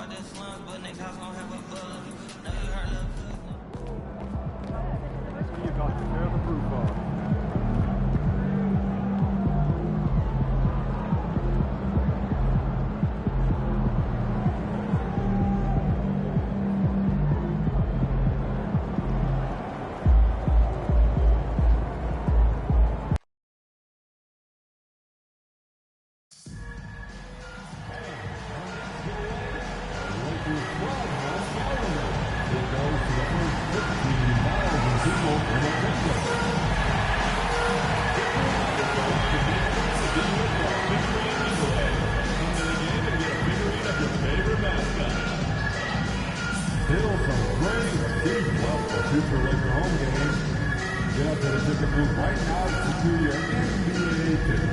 You got to tear the roof off. Still some great seats up for future Laker home games. Get up to the ticket booth right now to secure your NBA ticket.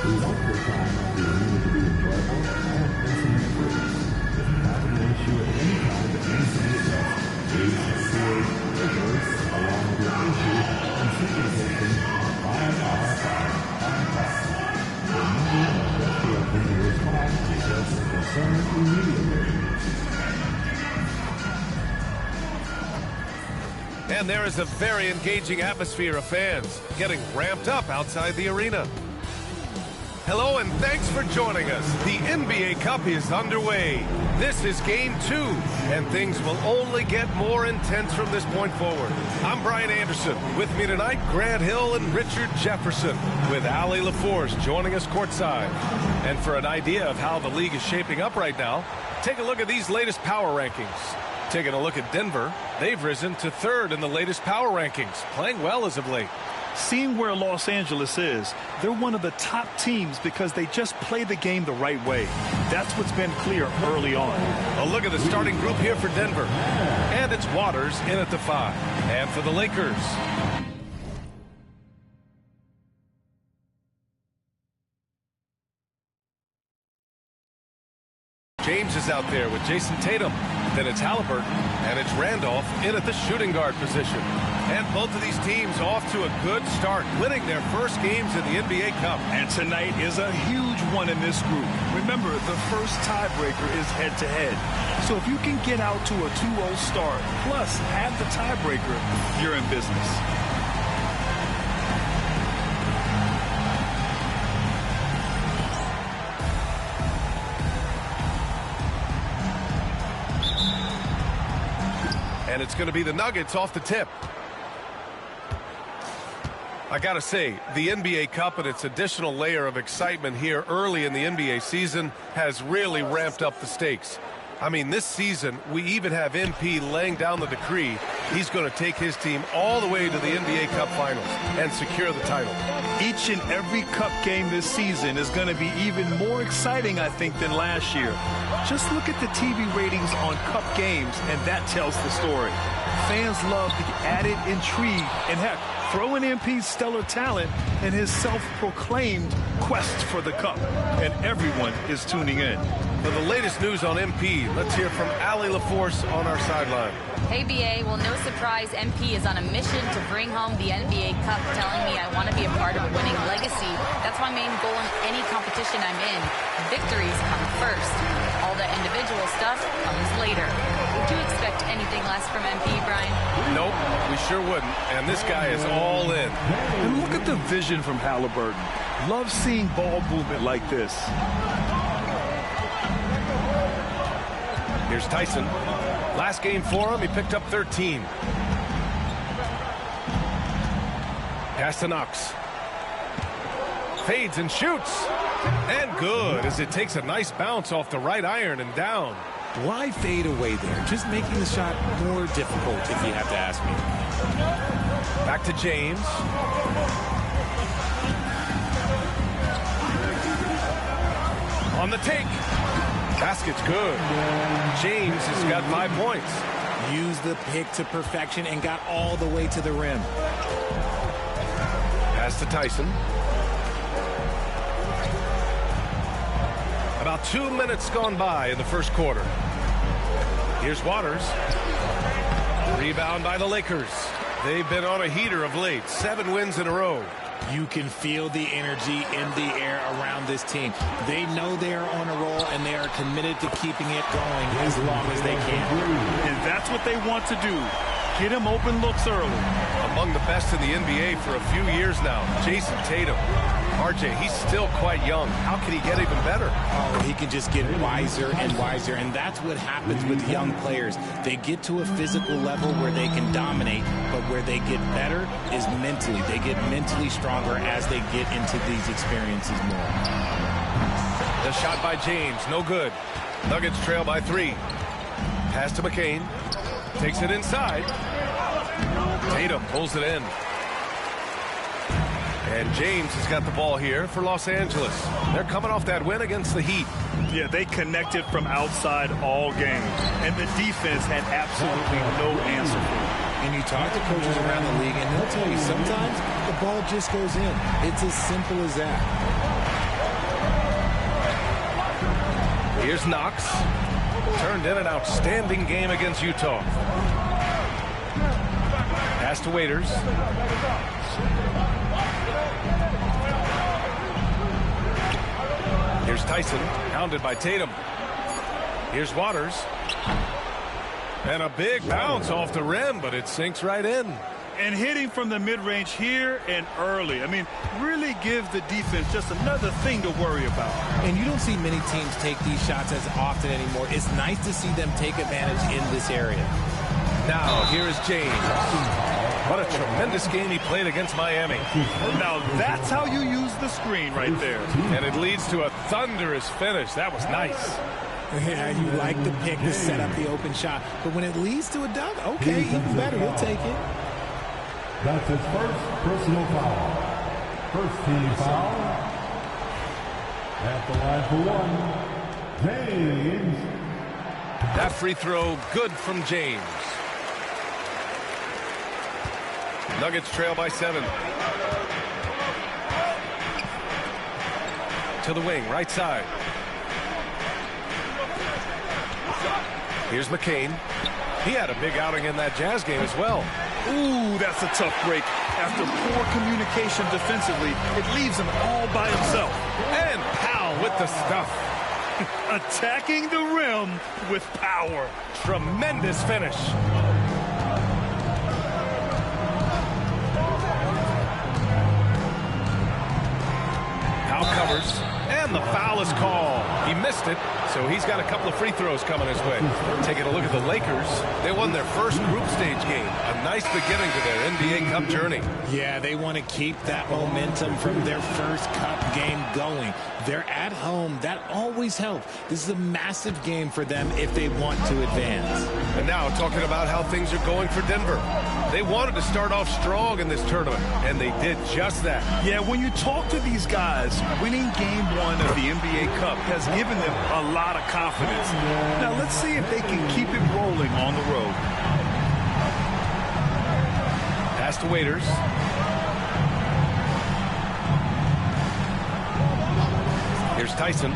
We want your time at the arena to be enjoyable and incident-free. If you have an issue at any time that needs to be addressed, please assure visitors along with your issue and certification on 5R555. Remember that the open to respond to address the concern immediately. And there is a very engaging atmosphere of fans getting ramped up outside the arena. Hello and thanks for joining us. The NBA Cup is underway. This is Game 2, and things will only get more intense from this point forward. I'm Brian Anderson. With me tonight, Grant Hill and Richard Jefferson, with Allie LaForce joining us courtside. And for an idea of how the league is shaping up right now, take a look at these latest power rankings. Taking a look at Denver, they've risen to 3rd in the latest power rankings, playing well as of late. Seeing where Los Angeles is, they're one of the top teams because they just play the game the right way. That's what's been clear early on. A look at the starting group here for Denver. And it's Waters in at the 5. And for the Lakers, James is out there with Jason Tatum. Then it's Halliburton, and it's Randolph in at the shooting guard position. And both of these teams off to a good start, winning their first games in the NBA Cup. And tonight is a huge one in this group. Remember, the first tiebreaker is head-to-head. So if you can get out to a 2-0 start, plus have the tiebreaker, you're in business. And it's going to be the Nuggets off the tip. I got to say, the NBA Cup and its additional layer of excitement here early in the NBA season has really ramped up the stakes. I mean, this season, we even have MP laying down the decree. He's going to take his team all the way to the NBA Cup Finals and secure the title. Each and every Cup game this season is going to be even more exciting, I think, than last year. Just look at the TV ratings on Cup games, and that tells the story. Fans love the added intrigue, and heck, throw in MP's stellar talent and his self-proclaimed quest for the Cup, and everyone is tuning in. For the latest news on MP, let's hear from Allie LaForce on our sideline. Hey, BA. Well, no surprise, MP is on a mission to bring home the NBA Cup, telling me I want to be a part of a winning legacy. That's my main goal in any competition I'm in. Victories come first. All the individual stuff comes later. Would you expect anything less from MP, Brian? Nope, we sure wouldn't. And this guy is all in. And look at the vision from Halliburton. Love seeing ball movement like this. Here's Tyson. Last game for him, he picked up 13. Pass to Knox. Fades and shoots. And good, as it takes a nice bounce off the right iron and down. Why fade away there? Just making the shot more difficult, if you have to ask me. Back to James. On the take. Basket's good. James has got 5 points. Used the pick to perfection and got all the way to the rim. Pass to Tyson. About 2 minutes gone by in the first quarter. Here's Waters. Rebound by the Lakers. They've been on a heater of late. 7 wins in a row. You can feel the energy in the air around this team. They know they are on a roll, and they are committed to keeping it going as long as they can. And that's what they want to do. Get him open looks early. Among the best in the NBA for a few years now, Jason Tatum. RJ, he's still quite young. How can he get even better? Oh, he can just get wiser and wiser, and that's what happens with young players. They get to a physical level where they can dominate, but where they get better is mentally. They get mentally stronger as they get into these experiences more. The shot by James, no good. Nuggets trail by 3. Pass to McCain. Takes it inside. Tatum pulls it in. And James has got the ball here for Los Angeles. They're coming off that win against the Heat. Yeah, they connected from outside all game. And the defense had absolutely no answer for it. And you talk to coaches around the league, and they'll tell you sometimes the ball just goes in. It's as simple as that. Here's Knox. Turned in an outstanding game against Utah. Pass to Waiters. Here's Tyson, hounded by Tatum. Here's Waters. And a big bounce off the rim, but it sinks right in. And hitting from the mid-range here and early. I mean, really give the defense just another thing to worry about. And you don't see many teams take these shots as often anymore. It's nice to see them take advantage in this area. Now, here is James. What a tremendous game he played against Miami. Now, that's how you use the screen right there. And it leads to a thunderous finish. That was nice. Yeah, you like the pick to set up the open shot. But when it leads to a dunk, okay, even better. He'll take it. That's his first personal foul. First team foul. At the line for 1, James. That free throw, good from James. Nuggets trail by 7. To the wing, right side. Here's McCain. He had a big outing in that Jazz game as well. Ooh, that's a tough break. After poor communication defensively, it leaves him all by himself. And Powell with the stuff. Attacking the rim with power. Tremendous finish. Powell covers, and the foul is called. He missed it, so he's got a couple of free throws coming his way. Taking a look at the Lakers, they won their first group stage game. A nice beginning to their NBA Cup journey. Yeah, they want to keep that momentum from their first Cup game going. They're at home. That always helps. This is a massive game for them if they want to advance. And now talking about how things are going for Denver. They wanted to start off strong in this tournament, and they did just that. Yeah, when you talk to these guys, winning game 1 of the NBA Cup has given them a lot of confidence. Now let's see if they can keep it rolling on the road. Pass to Waiters. Here's Tyson.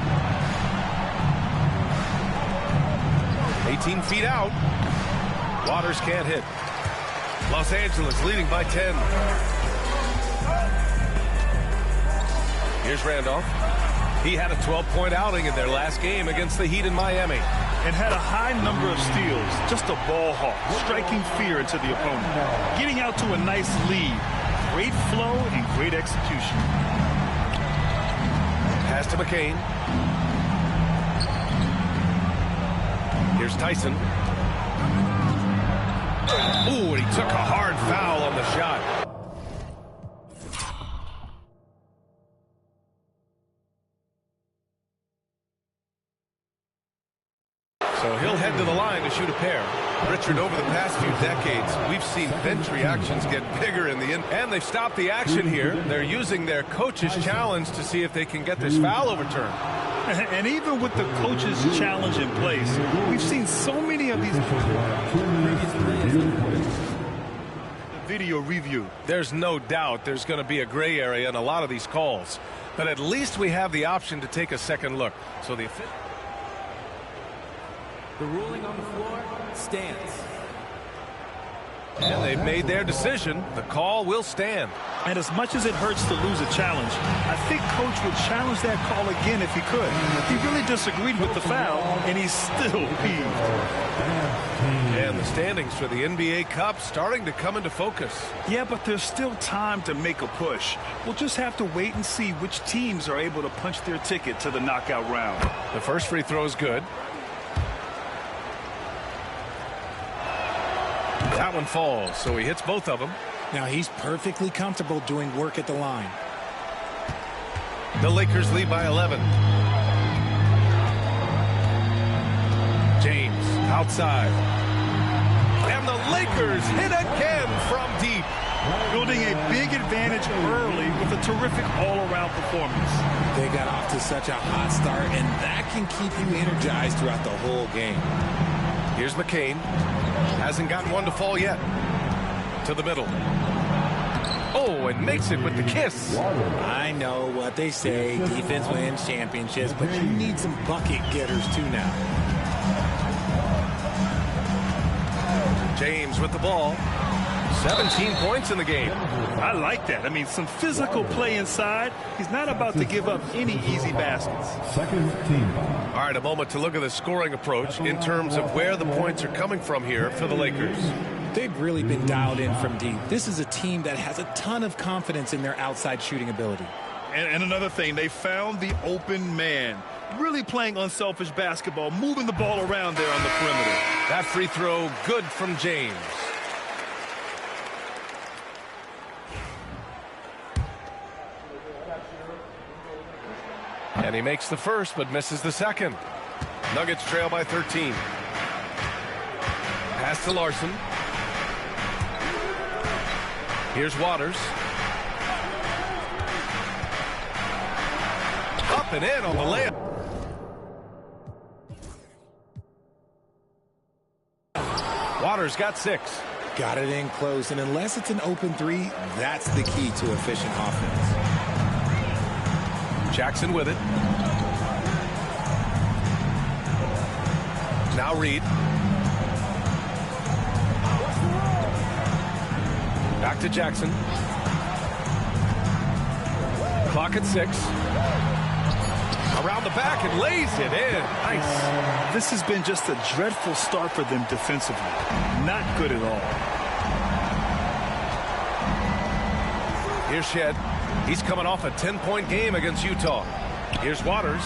18 feet out. Waters can't hit. Los Angeles leading by 10. Here's Randolph. He had a 12-point outing in their last game against the Heat in Miami. And had a high number of steals. Just a ball hawk, striking fear into the opponent. Getting out to a nice lead. Great flow and great execution. Pass to McCain. Here's Tyson. Ooh, and he took a hard foul on the shot. So he'll head to the line to shoot a pair. Richard, over the past few decades, we've seen bench reactions get bigger in the end, and they've stopped the action here. They're using their coach's challenge to see if they can get this foul overturned. And even with the coach's challenge in place, we've seen so many of these video review. There's no doubt there's going to be a gray area in a lot of these calls, but at least we have the option to take a second look. So the ruling on the floor stands. And they've made their decision. The call will stand. And as much as it hurts to lose a challenge, I think Coach would challenge that call again if he could. He really disagreed with the foul, and he's still peeved. And the standings for the NBA Cup starting to come into focus. Yeah, but there's still time to make a push. We'll just have to wait and see which teams are able to punch their ticket to the knockout round. The first free throw is good. That one falls, so he hits both of them. Now he's perfectly comfortable doing work at the line. The Lakers lead by 11. James outside. And the Lakers hit again from deep. Building a big advantage early with a terrific all-around performance. They got off to such a hot start, and that can keep you energized throughout the whole game. Here's McCain. Hasn't gotten one to fall yet. To the middle. Oh, and makes it with the kiss. I know what they say, defense wins championships, but you need some bucket getters too now. James with the ball. 17 points in the game. I like that. I mean, some physical play inside. He's not about to give up any easy baskets. Second team foul. All right, a moment to look at the scoring approach in terms of where the points are coming from here for the Lakers. They've really been dialed in from deep. This is a team that has a ton of confidence in their outside shooting ability. And another thing, they found the open man. Really playing unselfish basketball, moving the ball around there on the perimeter. That free throw good from James. And he makes the first, but misses the second. Nuggets trail by 13. Pass to Larson. Here's Waters. Up and in on the layup. Waters got 6. Got it in close, and unless it's an open three, that's the key to efficient offense. Jackson with it. Now Reed. Back to Jackson. Clock at 6. Around the back and lays it in. Nice. This has been just a dreadful start for them defensively. Not good at all. Here's Shed. He's coming off a 10-point game against Utah. Here's Waters.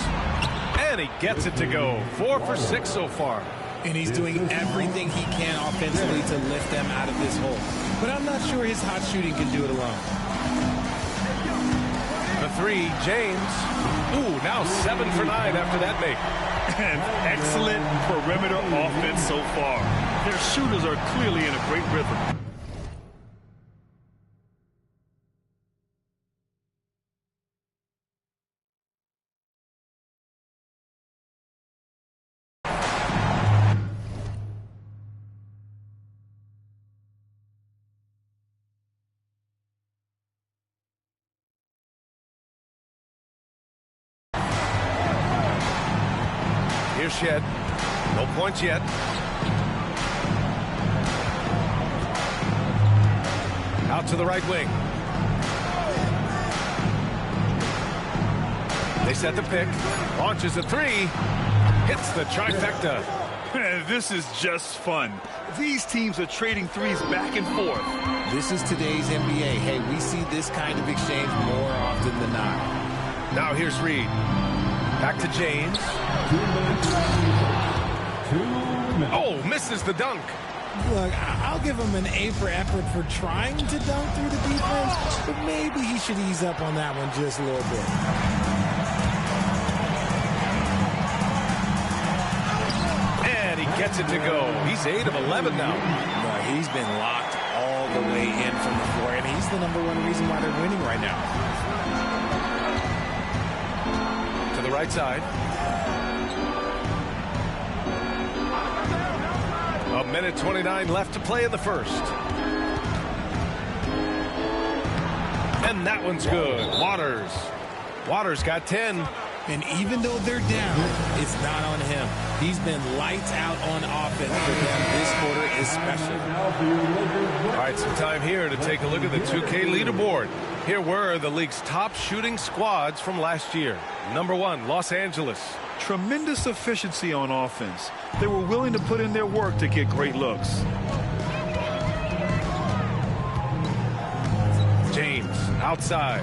And he gets it to go. 4 for 6 so far. And he's doing everything he can offensively to lift them out of this hole. But I'm not sure his hot shooting can do it alone. The 3, James. Ooh, now 7 for 9 after that make. And excellent perimeter offense so far. Their shooters are clearly in a great rhythm. Here's Shed. No points yet. Out to the right wing. They set the pick. Launches a 3. Hits the trifecta. This is just fun. These teams are trading threes back and forth. This is today's NBA. Hey, we see this kind of exchange more often than not. Now here's Reed. Back to James. 2 minutes. 2 minutes. Oh, misses the dunk. Look, I'll give him an A for effort for trying to dunk through the defense, but maybe he should ease up on that one just a little bit. And he gets it to go. He's 8 of 11 now. Well, he's been locked all the way in from the floor, and he's the #1 reason why they're winning right now. To the right side. A minute 29 left to play in the first. And that one's good. Waters got 10. And even though they're down, it's not on him. He's been lights out on offense for them this quarter especially. Now for your Lakers right, some time here to take a look at the 2K leaderboard. Here were the league's top shooting squads from last year. Number 1, Los Angeles. Tremendous efficiency on offense. They were willing to put in their work to get great looks. James, outside.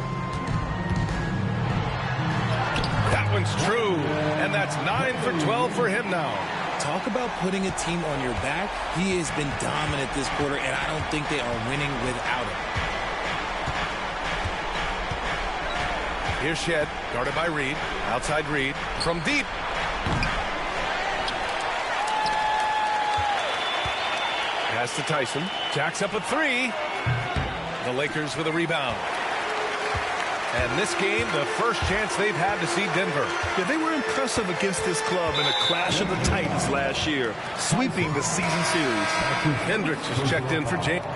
That one's true, and that's 9 for 12 for him now. Talk about putting a team on your back. He has been dominant this quarter, and I don't think they are winning without him. Here's Shed, guarded by Reed. Outside Reed, from deep. Pass to Tyson. Jacks up a 3. The Lakers with a rebound. And this game, the first chance they've had to see Denver. Yeah, they were impressive against this club in a clash of the Titans last year, sweeping the season series. Hendricks is checked in for James.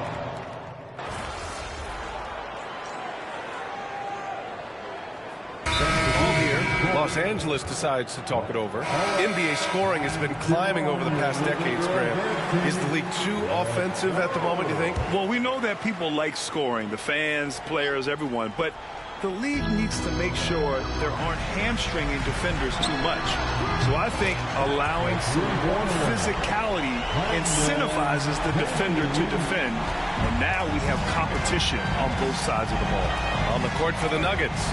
Los Angeles decides to talk it over. NBA scoring has been climbing over the past decades, Graham. Is the league too offensive at the moment, you think? Well, we know that people like scoring, the fans, players, everyone, but the league needs to make sure there aren't hamstringing defenders too much. So I think allowing some more physicality incentivizes the defender to defend. And now we have competition on both sides of the ball. On the court for the Nuggets,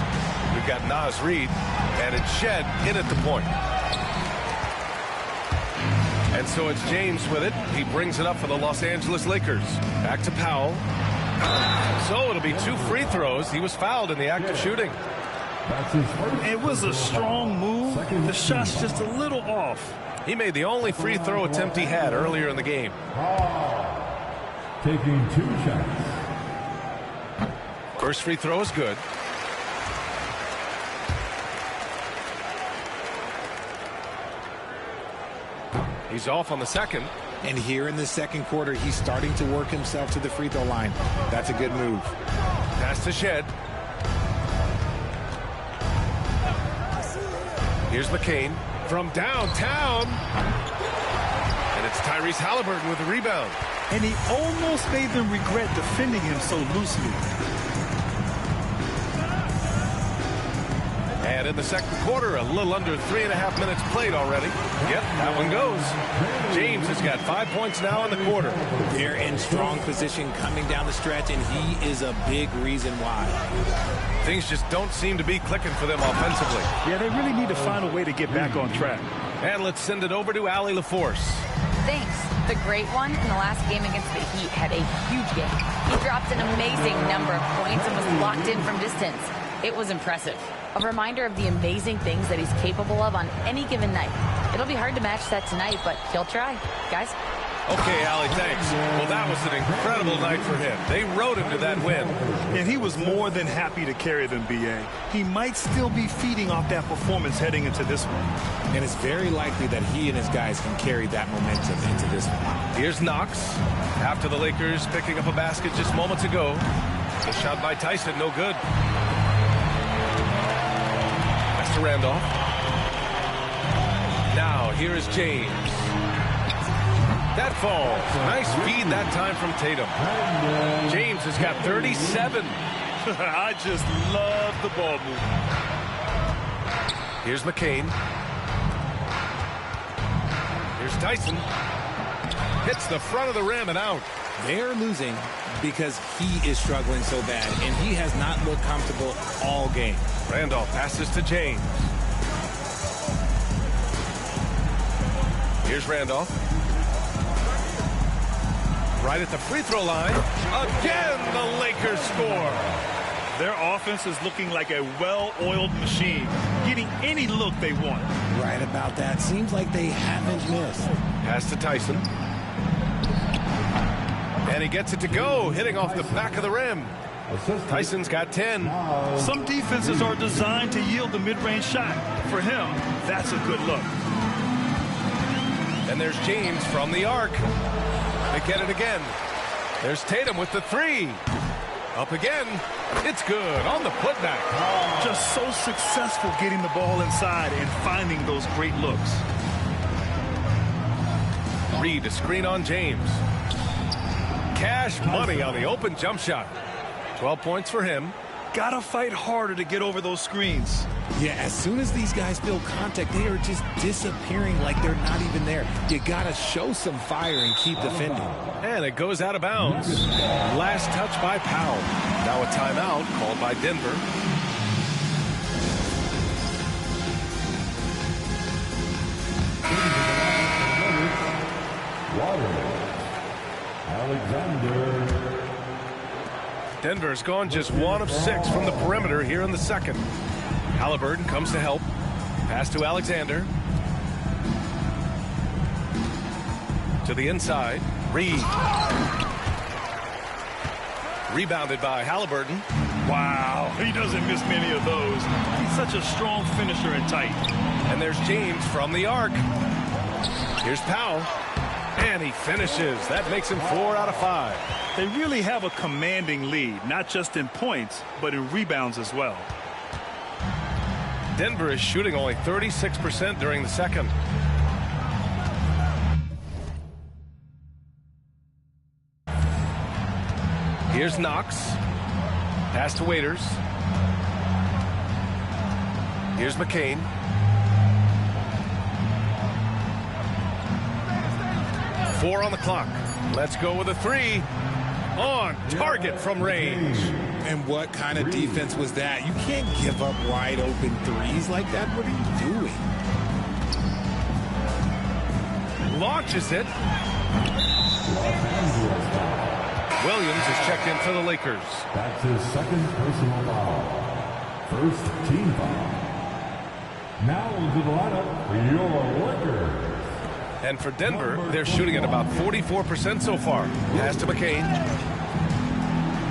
we've got Naz Reid, and it's Shed in at the point. And so it's James with it. He brings it up for the Los Angeles Lakers. Back to Powell. So it'll be 2 free throws. He was fouled in the act of shooting. It was a strong move. The shot's just a little off. He made the only free throw attempt he had earlier in the game. Taking 2 shots. First free throw is good. He's off on the second. And here in the second quarter, he's starting to work himself to the free throw line. That's a good move. Pass to Shed. Here's McCain from downtown. And it's Tyrese Halliburton with the rebound. And he almost made them regret defending him so loosely. And in the second quarter, a little under 3.5 minutes played already. Yep, that one goes. James has got 5 points now in the quarter. They're in strong position coming down the stretch, and he is a big reason why. Things just don't seem to be clicking for them offensively. Yeah, they really need to find a way to get back on track. And let's send it over to Allie LaForce. Thanks. The great one in the last game against the Heat had a huge game. He dropped an amazing number of points and was locked in from distance. It was impressive. A reminder of the amazing things that he's capable of on any given night. It'll be hard to match that tonight, but he'll try. Guys? Okay, Allie, thanks. Well, that was an incredible night for him. They rode him to that win. And he was more than happy to carry them, B.A. He might still be feeding off that performance heading into this one. And it's very likely that he and his guys can carry that momentum into this one. Here's Knox. After the Lakers picking up a basket just moments ago. The shot by Tyson, no good. To Randolph. Now here is James. That falls. Nice feed that time from Tatum. James has got 37. I just love the ball movement. Here's McCain. Here's Tyson. Hits the front of the rim and out. They're losing because he is struggling so bad, and he has not looked comfortable all game. Randolph passes to James. Here's Randolph. Right at the free throw line. Again, the Lakers score. Their offense is looking like a well-oiled machine, getting any look they want. Right about that. Seems like they haven't missed. Pass to Tyson. And he gets it to go, hitting off the back of the rim. Tyson's got 10. Some defenses are designed to yield the mid-range shot. For him, that's a good look. And there's James from the arc. They get it again. There's Tatum with the 3. Up again. It's good on the putback. Just so successful getting the ball inside and finding those great looks. Reed, a screen on James. Cash money on the open jump shot. 12 points for him. Gotta fight harder to get over those screens. Yeah, as soon as these guys feel contact, they are just disappearing like they're not even there. You gotta show some fire and keep defending. And it goes out of bounds. Last touch by Powell. Now a timeout called by Denver. Alexander. Denver's gone just 1 of 6 from the perimeter here in the second. Halliburton comes to help. Pass to Alexander. To the inside. Reed. Rebounded by Halliburton. Wow, he doesn't miss many of those. He's such a strong finisher and tight. And there's James from the arc. Here's Powell. And he finishes. That makes him 4 out of 5. They really have a commanding lead, not just in points, but in rebounds as well. Denver is shooting only 36% during the second. Here's Knox. Pass to Waiters. Here's McCain. Four on the clock. Let's go with a 3. On target from range. And what kind of defense was that? You can't give up wide open threes like that. What are you doing? Launches it. Williams is checked in for the Lakers. That's his second personal foul. First team foul. Now into the lineup for your Lakers. And for Denver, they're shooting at about 44% so far. Pass to McCain.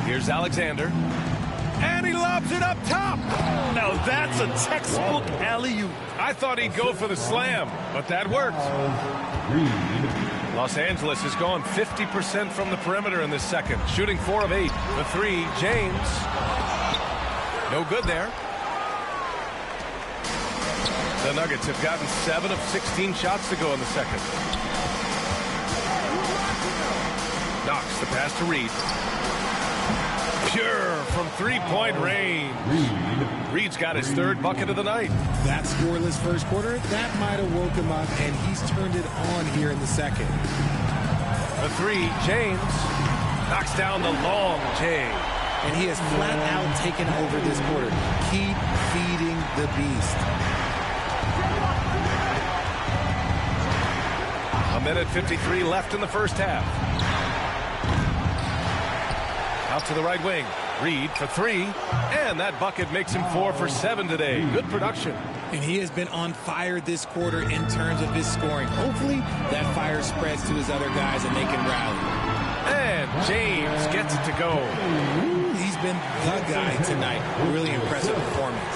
Here's Alexander. And he lobs it up top. Now that's a textbook alley-oop. I thought he'd go for the slam, but that worked. Los Angeles has gone 50% from the perimeter in this second. Shooting 4 of 8. The 3, James. No good there. The Nuggets have gotten 7 of 16 shots to go in the second. Knox the pass to Reed. Pure from three-point range. Reed's got his 3rd bucket of the night. That scoreless first quarter, that might have woke him up, and he's turned it on here in the second. The 3, James. Knocks down the long J. And he has flat out taken over this quarter. Keep feeding the beast. A minute 53 left in the first half. Out to the right wing. Reed for 3. And that bucket makes him 4 for 7 today. Good production. And he has been on fire this quarter in terms of his scoring. Hopefully that fire spreads to his other guys and they can rally. And James gets it to go. He's been the guy tonight. Really impressive performance.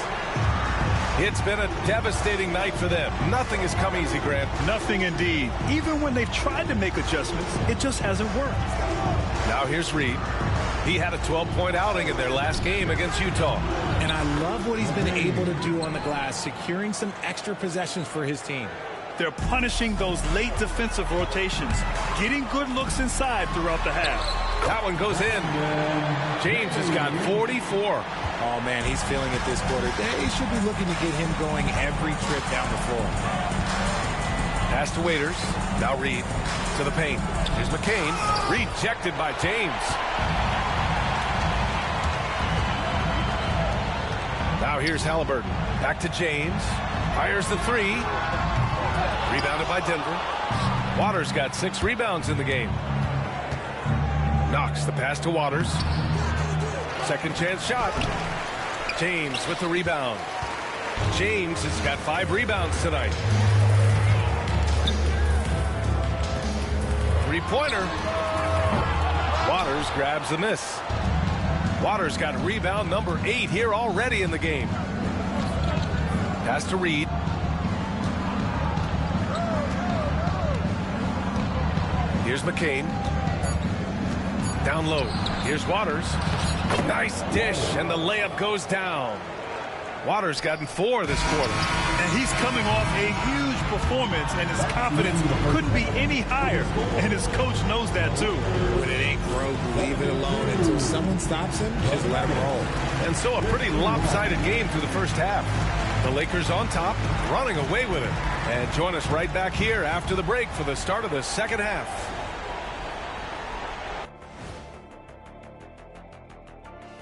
It's been a devastating night for them. Nothing has come easy, Grant. Nothing indeed. Even when they've tried to make adjustments, it just hasn't worked. Now here's Reed. He had a 12-point outing in their last game against Utah. And I love what he's been able to do on the glass, securing some extra possessions for his team. They're punishing those late defensive rotations, getting good looks inside throughout the half. That one goes in. James has got 44. Oh, man, he's feeling it this quarter. They should be looking to get him going every trip down the floor. Pass to Waiters. Now Reed to the paint. Here's McCain. Rejected by James. Now here's Halliburton. Back to James. Fires the 3. Rebounded by Denver. Waters got 6 rebounds in the game. Knox the pass to Waters. Second chance shot. James with the rebound. James has got 5 rebounds tonight. Three-pointer. Waters grabs the miss. Waters got rebound number 8 here already in the game. Pass to Reed. Here's McCain. Down low. Here's Waters. Nice dish, and the layup goes down. Waters gotten 4 this quarter. And he's coming off a huge performance, and his confidence couldn't be any higher, and his coach knows that too. When it ain't broke, leave it alone. Until someone stops him, just let him roll. And so a pretty lopsided game through the first half. The Lakers on top, running away with it. And join us right back here after the break for the start of the second half.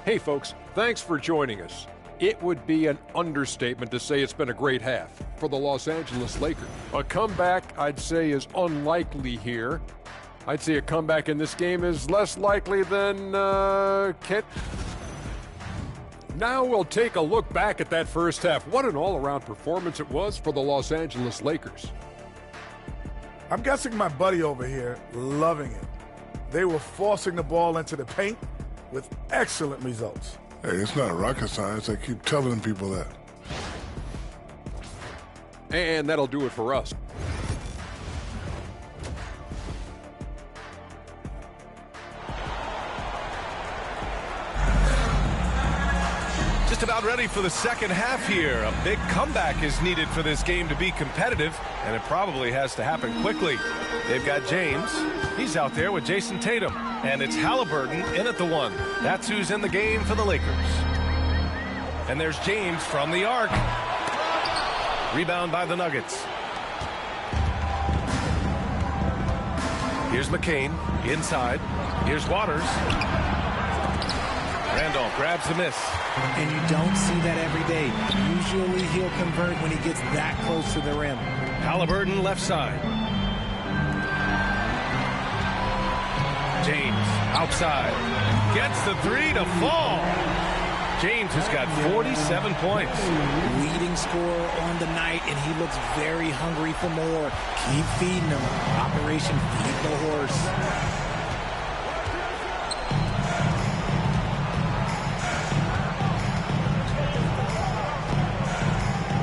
Hey folks, thanks for joining us. It would be an understatement to say it's been a great half for the Los Angeles Lakers. A comeback, I'd say, is unlikely here. I'd say a comeback in this game is less likely than Kent. Now we'll take a look back at that first half. What an all-around performance it was for the Los Angeles Lakers. I'm guessing my buddy over here loving it. They were forcing the ball into the paint with excellent results. Hey, it's not rocket science. I keep telling people that. And that'll do it for us. Just about ready for the second half here. A big comeback is needed for this game to be competitive, and it probably has to happen quickly. They've got James. He's out there with Jason Tatum. And it's Halliburton in at the one. That's who's in the game for the Lakers. And there's James from the arc. Rebound by the Nuggets. Here's McCain inside. Here's Waters. Randolph grabs the miss. And you don't see that every day. Usually he'll convert when he gets that close to the rim. Halliburton left side. James outside. Gets the three to fall. James has got 47 points. Leading scorer on the night, and he looks very hungry for more. Keep feeding him. Operation Feed the Horse.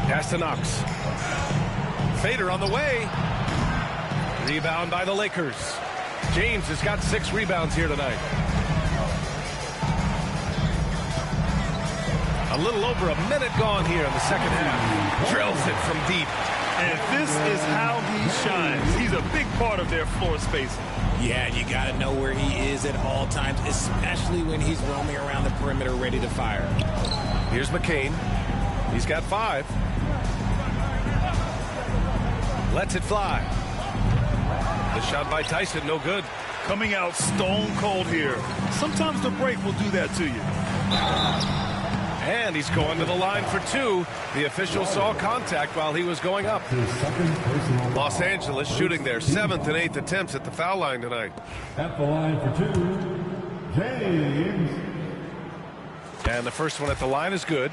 Pass to Knox. Fader on the way. Rebound by the Lakers. James has got 6 rebounds here tonight. A little over a minute gone here in the second half. Drills it from deep. And this is how he shines. He's a big part of their floor spacing. Yeah, and you got to know where he is at all times, especially when he's roaming around the perimeter ready to fire. Here's McCain. He's got 5. Lets it fly. The shot by Tyson, no good. Coming out stone cold here. Sometimes the break will do that to you. And he's going to the line for 2. The official saw contact while he was going up. Los Angeles shooting their 7th and 8th attempts at the foul line tonight. At the line for 2, James. And the first one at the line is good.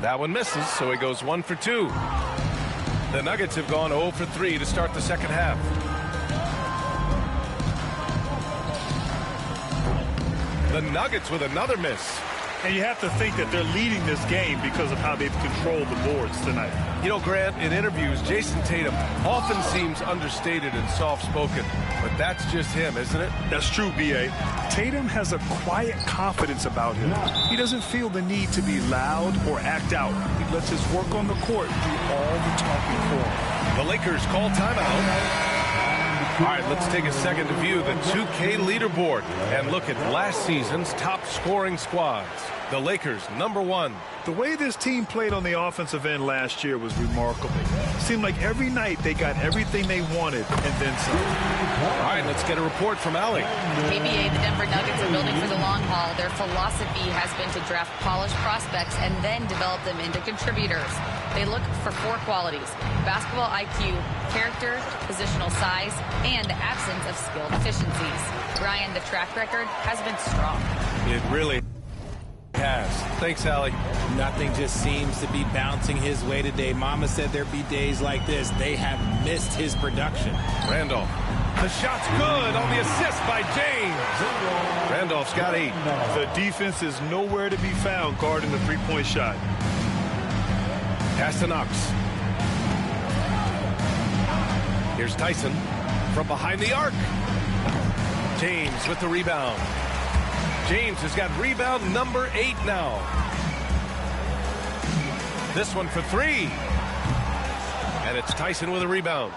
That one misses, so he goes 1 for 2. The Nuggets have gone 0 for 3 to start the second half. The Nuggets with another miss. And you have to think that they're leading this game because of how they've controlled the boards tonight. You know, Grant, in interviews, Jason Tatum often seems understated and soft-spoken, but that's just him, isn't it? That's true, B.A. Tatum has a quiet confidence about him. He doesn't feel the need to be loud or act out. He lets his work on the court do all the talking for him. The Lakers call timeout. All right, let's take a second to view the 2K leaderboard and look at last season's top scoring squads. The Lakers, number 1. The way this team played on the offensive end last year was remarkable. It seemed like every night they got everything they wanted and then some. All right, let's get a report from Allie. KBA, the Denver Nuggets are building for the long haul. Their philosophy has been to draft polished prospects and then develop them into contributors. They look for 4 qualities: basketball IQ, character, positional size, and the absence of skill deficiencies. Brian, the track record has been strong. It really has. Thanks, Allie. Nothing just seems to be bouncing his way today. Mama said there'd be days like this. They have missed his production. Randolph. The shot's good on the assist by James. Randolph's got 8. The defense is nowhere to be found guarding the three-point shot. Pass to Knox. Here's Tyson from behind the arc. James with the rebound. James has got rebound number 8 now. This one for 3. And it's Tyson with a rebound.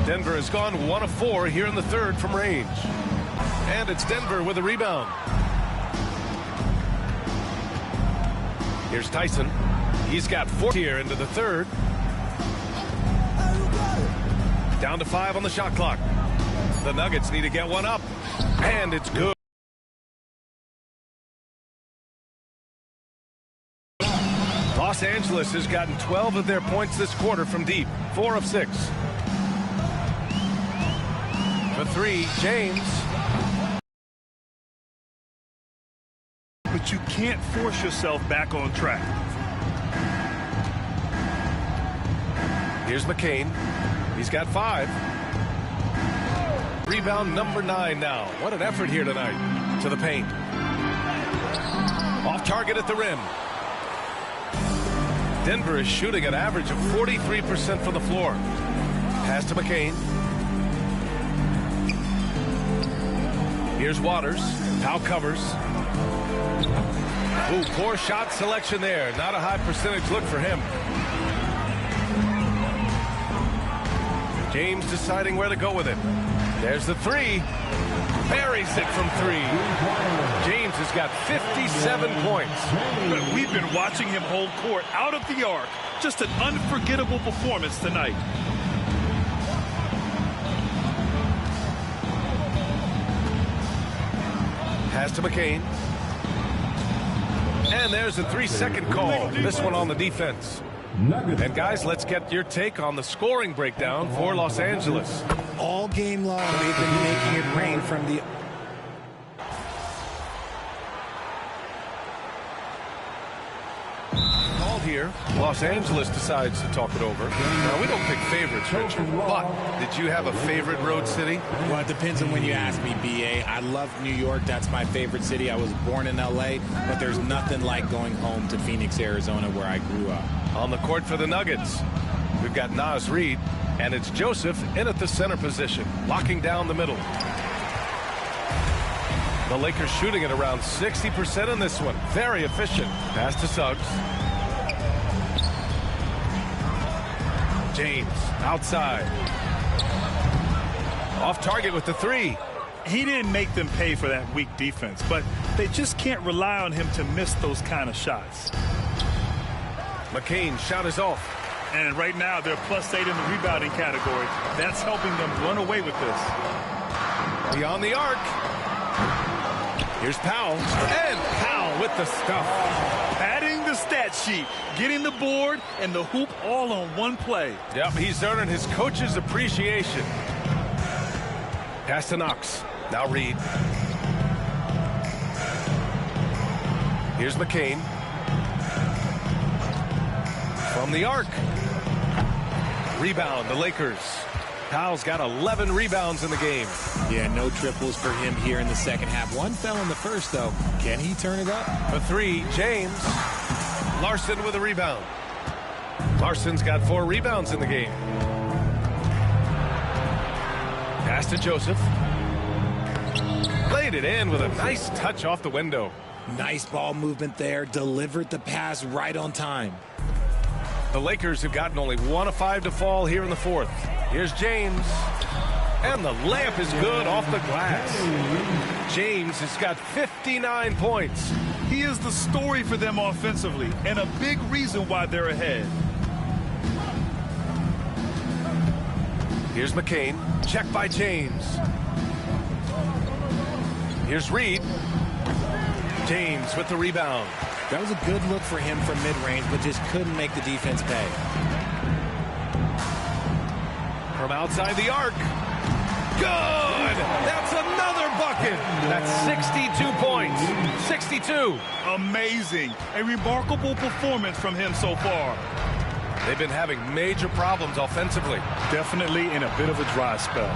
Denver has gone 1 of 4 here in the third from range. And it's Denver with a rebound. Here's Tyson. He's got 4 here into the third. Down to 5 on the shot clock. The Nuggets need to get one up. And it's good. Los Angeles has gotten 12 of their points this quarter from deep. 4 of 6. For 3, James. But you can't force yourself back on track. Here's McCain. He's got 5. Rebound number 9 now. What an effort here tonight. To the paint. Off target at the rim. Denver is shooting an average of 43% from the floor. Pass to McCain. Here's Waters. Powell covers. Ooh, poor shot selection there. Not a high percentage look for him. James deciding where to go with it. There's the 3. Buries it from 3. James has got 57 points. But we've been watching him hold court out of the arc. Just an unforgettable performance tonight. Pass to McCain. And there's a 3-second call. This one on the defense. And guys, let's get your take on the scoring breakdown for Los Angeles. All game long, they've been making it rain from the... Called here. Los Angeles decides to talk it over. Now, we don't pick favorites, Richard, but did you have a favorite road city? Well, it depends on when you ask me, B.A. I love New York. That's my favorite city. I was born in L.A., but there's nothing like going home to Phoenix, Arizona, where I grew up. On the court for the Nuggets, we've got Naz Reid, and it's Joseph in at the center position, locking down the middle. The Lakers shooting at around 60% in this one. Very efficient. Pass to Suggs. James outside. Off target with the 3. He didn't make them pay for that weak defense, but they just can't rely on him to miss those kind of shots. McCain shot is off. And right now they're +8 in the rebounding category. That's helping them run away with this. Beyond the arc. Here's Powell. And Powell with the stuff. Padding the stat sheet, getting the board and the hoop all on one play. Yep, he's earning his coach's appreciation. Pass to Knox. Now Reid. Here's McCain. From the arc. Rebound, the Lakers. Powell's got 11 rebounds in the game. Yeah, no triples for him here in the second half. One fell in the first, though. Can he turn it up? For 3, James. Larson with a rebound. Larson's got 4 rebounds in the game. Pass to Joseph. Played it in with a nice touch off the window. Nice ball movement there. Delivered the pass right on time. The Lakers have gotten only 1 of 5 to fall here in the fourth. Here's James. And the layup is good off the glass. James has got 59 points. He is the story for them offensively and a big reason why they're ahead. Here's McCain. Check by James. Here's Reid. James with the rebound. That was a good look for him from mid-range, but just couldn't make the defense pay. From outside the arc. Good! That's another bucket. That's 62 points. 62. Amazing. A remarkable performance from him so far. They've been having major problems offensively. Definitely in a bit of a dry spell.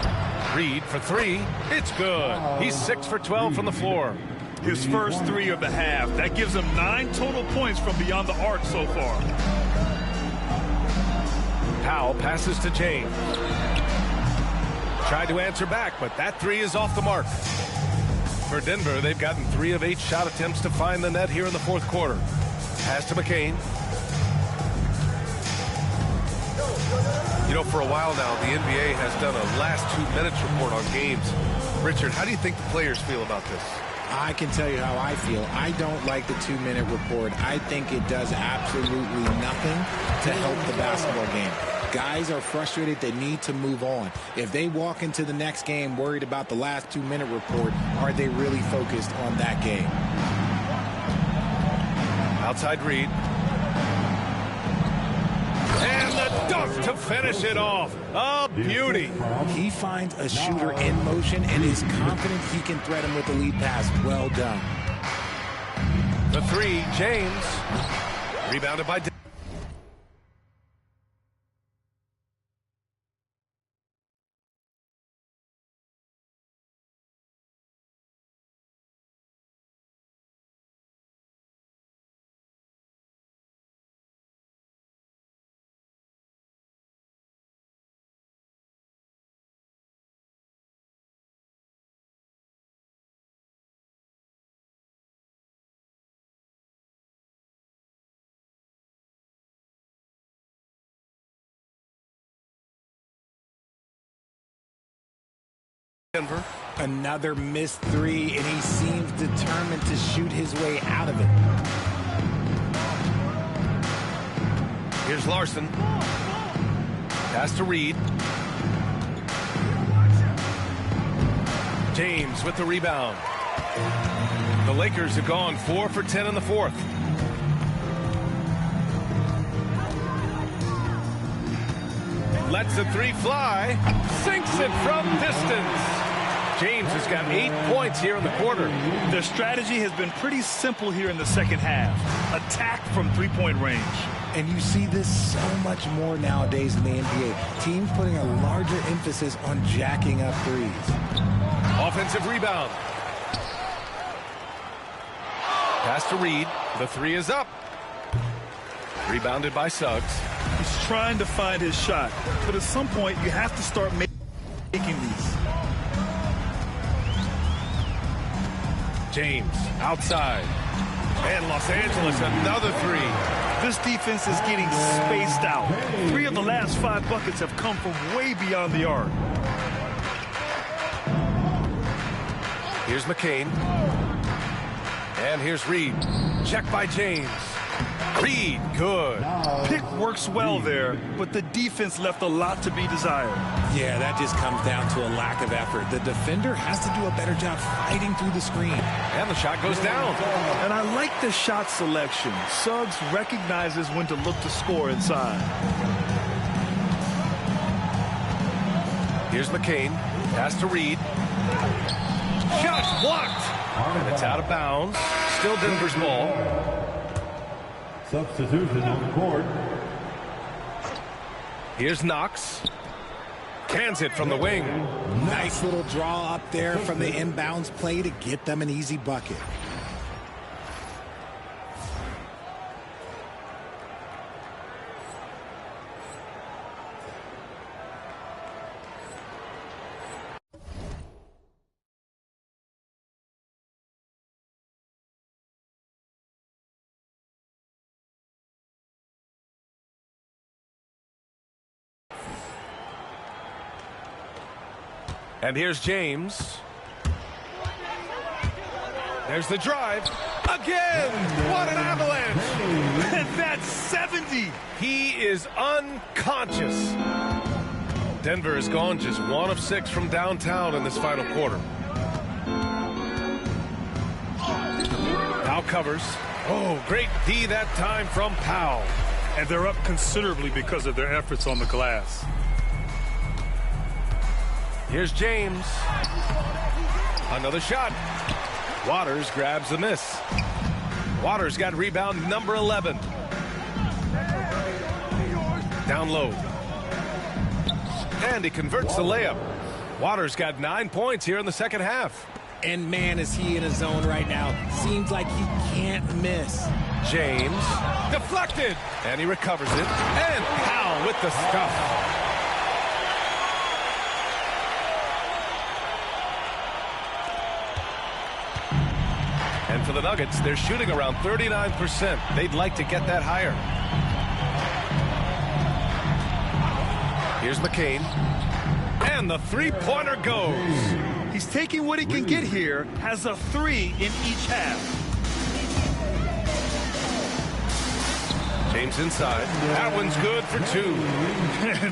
Reid for 3. It's good. He's 6 for 12 from the floor. His first 3 of the half. That gives him 9 total points from beyond the arc so far. Powell passes to James. Tried to answer back, but that 3 is off the mark. For Denver, they've gotten 3 of 8 shot attempts to find the net here in the fourth quarter. Pass to McCain. You know, for a while now, the NBA has done a last 2 minutes report on games. Richard, how do you think the players feel about this? I can tell you how I feel. I don't like the 2-minute report. I think it does absolutely nothing to help the basketball game. Guys are frustrated. They need to move on. If they walk into the next game worried about the last 2-minute report, are they really focused on that game? Outside Reed. And the dunk to finish it off. A beauty. He finds a shooter in motion and is confident he can threat him with the lead pass. Well done. The 3, James. Rebounded by Denver. Another missed 3, and he seems determined to shoot his way out of it. Here's Larson. Pass to Reed. James with the rebound. The Lakers have gone 4 for 10 in the fourth. Lets the 3 fly. Sinks it from distance. James has got 8 points here in the quarter. Their strategy has been pretty simple here in the second half. Attack from 3-point range. And you see this so much more nowadays in the NBA. Teams putting a larger emphasis on jacking up threes. Offensive rebound. Pass to Reed. The 3 is up. Rebounded by Suggs. He's trying to find his shot, but at some point you have to start making these. James outside. And Los Angeles another 3. This defense is getting spaced out. 3 of the last 5 buckets have come from way beyond the arc. Here's McCain. And here's Reed. Check by James. Reed, good. Pick works well there, but the defense left a lot to be desired. Yeah, that just comes down to a lack of effort. The defender has to do a better job fighting through the screen. And the shot goes down. And I like the shot selection. Suggs recognizes when to look to score inside. Here's McCain. Pass to Reed. Shot blocked. And it's out of bounds. Still Denver's ball. Substitution on the court. Here's Knox. Cans it from the wing. Nice little draw up there from the inbounds play to get them an easy bucket. And here's James. There's the drive. Again! What an avalanche! And that's 70! He is unconscious. Denver has gone just 1 of 6 from downtown in this final quarter. Now covers. Oh, great D that time from Powell. And they're up considerably because of their efforts on the glass. Here's James. Another shot. Waters grabs the miss. Waters got rebound number 11. Down low. And he converts the layup. Waters got 9 points here in the second half. And man, is he in a zone right now. Seems like he can't miss. James deflected. And he recovers it. And Powell with the stuff. for the Nuggets. They're shooting around 39%. They'd like to get that higher. Here's McCain. And the three-pointer goes. He's taking what he can get here, has a 3 in each half. James inside. That one's good for 2.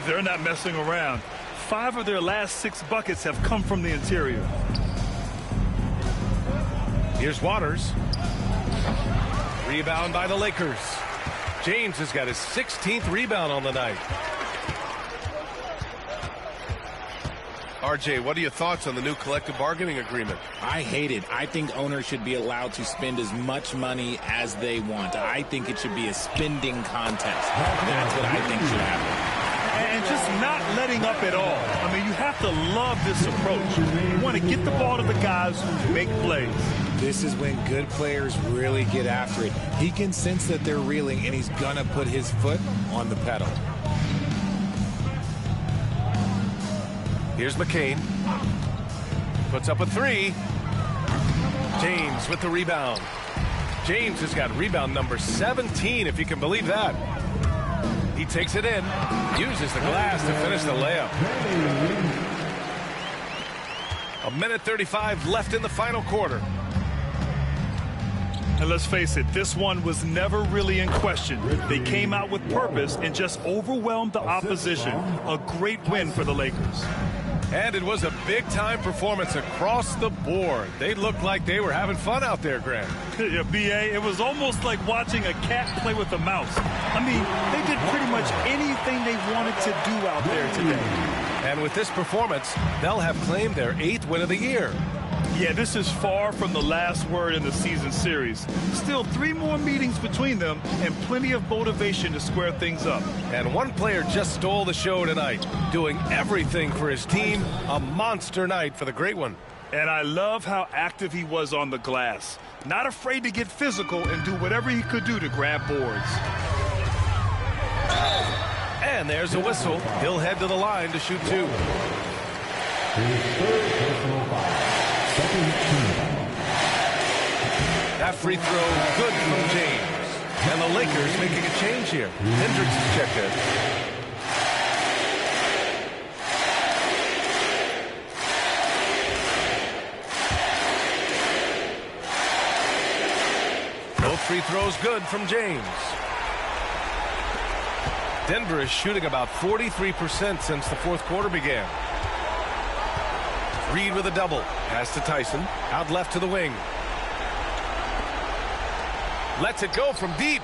They're not messing around. 5 of their last 6 buckets have come from the interior. Here's Waters. Rebound by the Lakers. James has got his 16th rebound on the night. RJ, what are your thoughts on the new collective bargaining agreement? I hate it. I think owners should be allowed to spend as much money as they want. I think it should be a spending contest. That's what I think should happen. And just not letting up at all. I mean, you have to love this approach. You want to get the ball to the guys who make plays. This is when good players really get after it. He can sense that they're reeling, and he's going to put his foot on the pedal. Here's McCain. Puts up a 3. James with the rebound. James has got rebound number 17, if you can believe that. He takes it in, uses the glass to finish the layup. 1:35 left in the final quarter. And let's face it, this one was never really in question. They came out with purpose and just overwhelmed the opposition. A great win for the Lakers. And it was a big-time performance across the board. They looked like they were having fun out there, Grant. Yeah, B.A., it was almost like watching a cat play with a mouse. I mean, they did pretty much anything they wanted to do out there today. And with this performance, they'll have claimed their 8th win of the year. Yeah, this is far from the last word in the season series. Still 3 more meetings between them and plenty of motivation to square things up. And one player just stole the show tonight, doing everything for his team. A monster night for the great one. And I love how active he was on the glass. Not afraid to get physical and do whatever he could do to grab boards. And there's a whistle. He'll head to the line to shoot 2. That free throw good from James. And the Lakers making a change here. Hendricks is checked in. Both free throws good from James. Denver is shooting about 43% since the 4th quarter began. Reed with a double. Pass to Tyson. Out left to the wing. Lets it go from deep.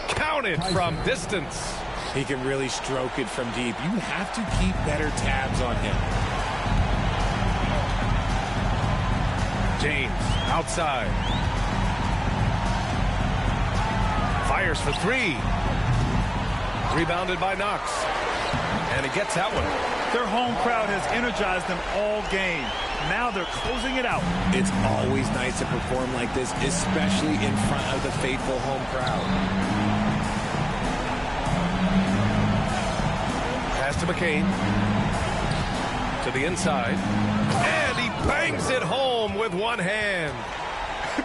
Count it from distance. He can really stroke it from deep. You have to keep better tabs on him. James outside. Fires for 3. Rebounded by Knox. And he gets that one. Their home crowd has energized them all game. Now they're closing it out. It's always nice to perform like this, especially in front of the faithful home crowd. Pass to McCain. To the inside. And he bangs it home with one hand.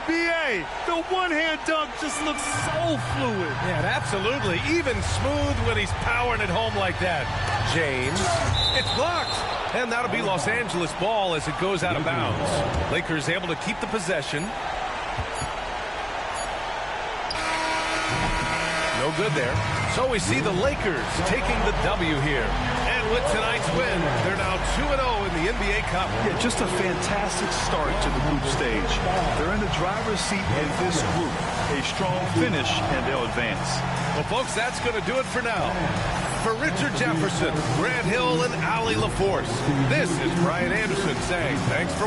B.A., the one-hand dunk just looks so fluid. Yeah, absolutely. Even smooth when he's powering it home like that. James. It's blocked. And that'll be Los Angeles ball as it goes out of bounds. Lakers able to keep the possession. No good there. So we see the Lakers taking the W here. And with tonight's win, they're now 2-0 in the NBA Cup. Yeah, just a fantastic start to the group stage. They're in the driver's seat in this group. A strong finish, and they'll advance. Well, folks, that's going to do it for now. For Richard Jefferson, Grant Hill, and Allie LaForce, this is Brian Anderson saying thanks for